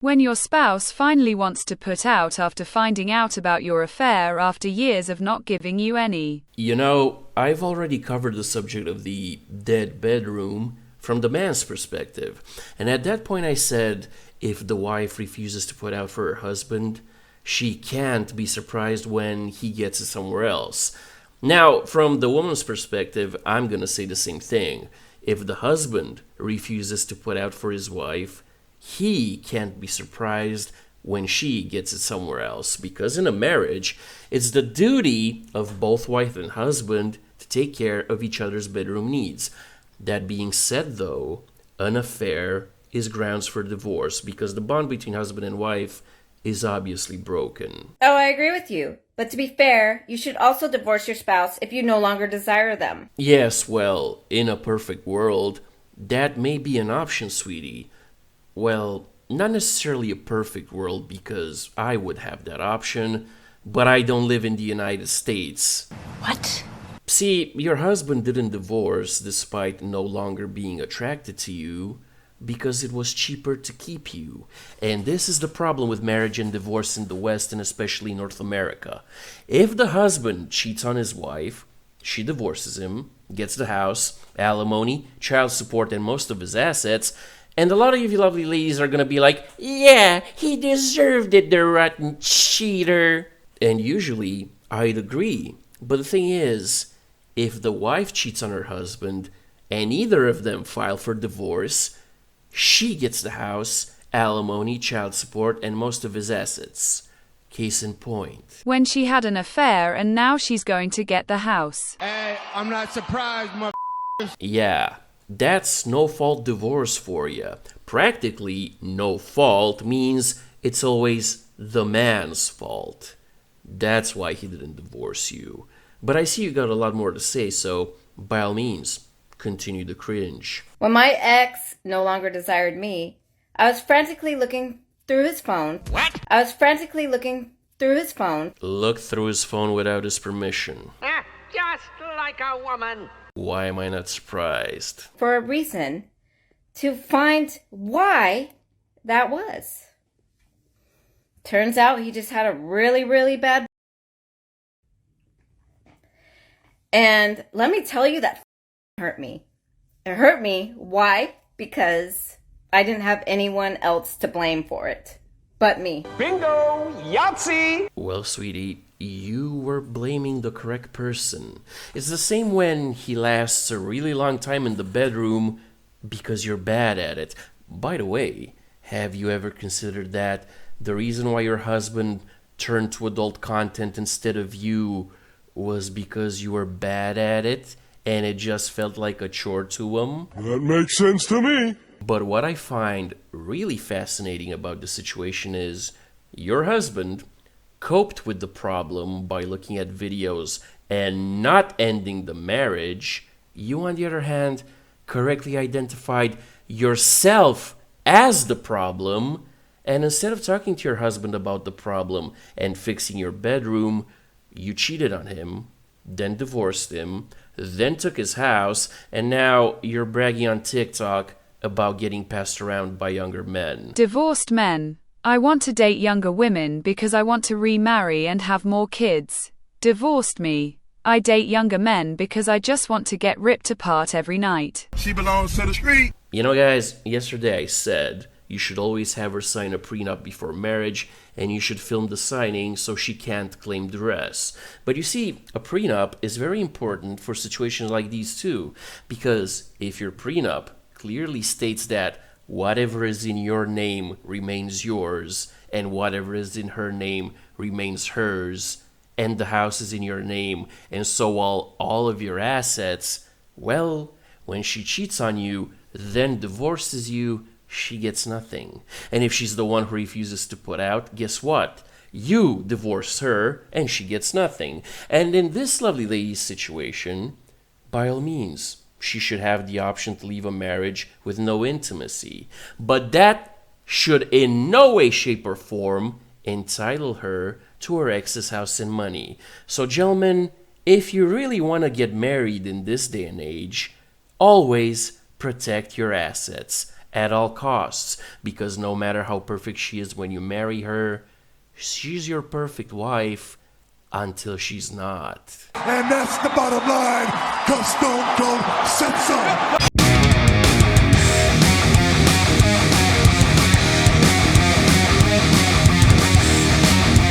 When your spouse finally wants to put out after finding out about your affair after years of not giving you any. You know, I've already covered the subject of the dead bedroom from the man's perspective. And at that point I said, if the wife refuses to put out for her husband, she can't be surprised when he gets it somewhere else. Now, from the woman's perspective, I'm going to say the same thing. If the husband refuses to put out for his wife, he can't be surprised when she gets it somewhere else, because in a marriage, it's the duty of both wife and husband to take care of each other's bedroom needs. That being said, though, an affair is grounds for divorce because the bond between husband and wife is obviously broken. Oh, I agree with you. But to be fair, you should also divorce your spouse if you no longer desire them. Yes, well, in a perfect world, that may be an option, sweetie. Well, not necessarily a perfect world because I would have that option, but I don't live in the United States. What? See, your husband didn't divorce despite no longer being attracted to you because it was cheaper to keep you. And this is the problem with marriage and divorce in the West and especially North America. If the husband cheats on his wife, she divorces him, gets the house, alimony, child support, and most of his assets, and a lot of you lovely ladies are gonna be like, yeah, he deserved it, the rotten cheater. And usually, I'd agree. But the thing is, if the wife cheats on her husband, and either of them file for divorce, she gets the house, alimony, child support, and most of his assets. Case in point. When she had an affair and now she's going to get the house. Hey, I'm not surprised, Yeah, that's no-fault divorce for you. Practically, no fault means it's always the man's fault. That's why he didn't divorce you. But I see you got a lot more to say, so by all means, continue to cringe. When my ex no longer desired me, I was frantically looking through his phone. What? I was frantically looking through his phone. Look through his phone without his permission. Just like a woman. Why am I not surprised? For a reason to find why that was. Turns out he just had a really, really bad. And let me tell you, that hurt me. It hurt me. Why? Because I didn't have anyone else to blame for it but me. Bingo! Yahtzee! Well, sweetie, you were blaming the correct person. It's the same when he lasts a really long time in the bedroom because you're bad at it. By the way, have you ever considered that the reason why your husband turned to adult content instead of you was because you were bad at it and it just felt like a chore to him? That makes sense to me. But what I find really fascinating about the situation is your husband coped with the problem by looking at videos and not ending the marriage. You, on the other hand, correctly identified yourself as the problem, and instead of talking to your husband about the problem and fixing your bedroom, you cheated on him, then divorced him, then took his house, and now you're bragging on TikTok about getting passed around by younger men. Divorced men. I want to date younger women because I want to remarry and have more kids. Divorced me. I date younger men because I just want to get ripped apart every night. She belongs to the street. You know, guys, yesterday I said you should always have her sign a prenup before marriage, and you should film the signing so she can't claim duress. But you see, a prenup is very important for situations like these too, because if your prenup clearly states that whatever is in your name remains yours, and whatever is in her name remains hers, and the house is in your name, and so all of your assets, well, when she cheats on you, then divorces you, she gets nothing. And if she's the one who refuses to put out, guess what? You divorce her, and she gets nothing. And in this lovely lady's situation, by all means, she should have the option to leave a marriage with no intimacy. But that should in no way, shape, or form entitle her to her ex's house and money. So, gentlemen, if you really want to get married in this day and age, always protect your assets. at all costs, because no matter how perfect she is when you marry her, she's your perfect wife until she's not. And that's the bottom line, 'cause Stone Cold said so.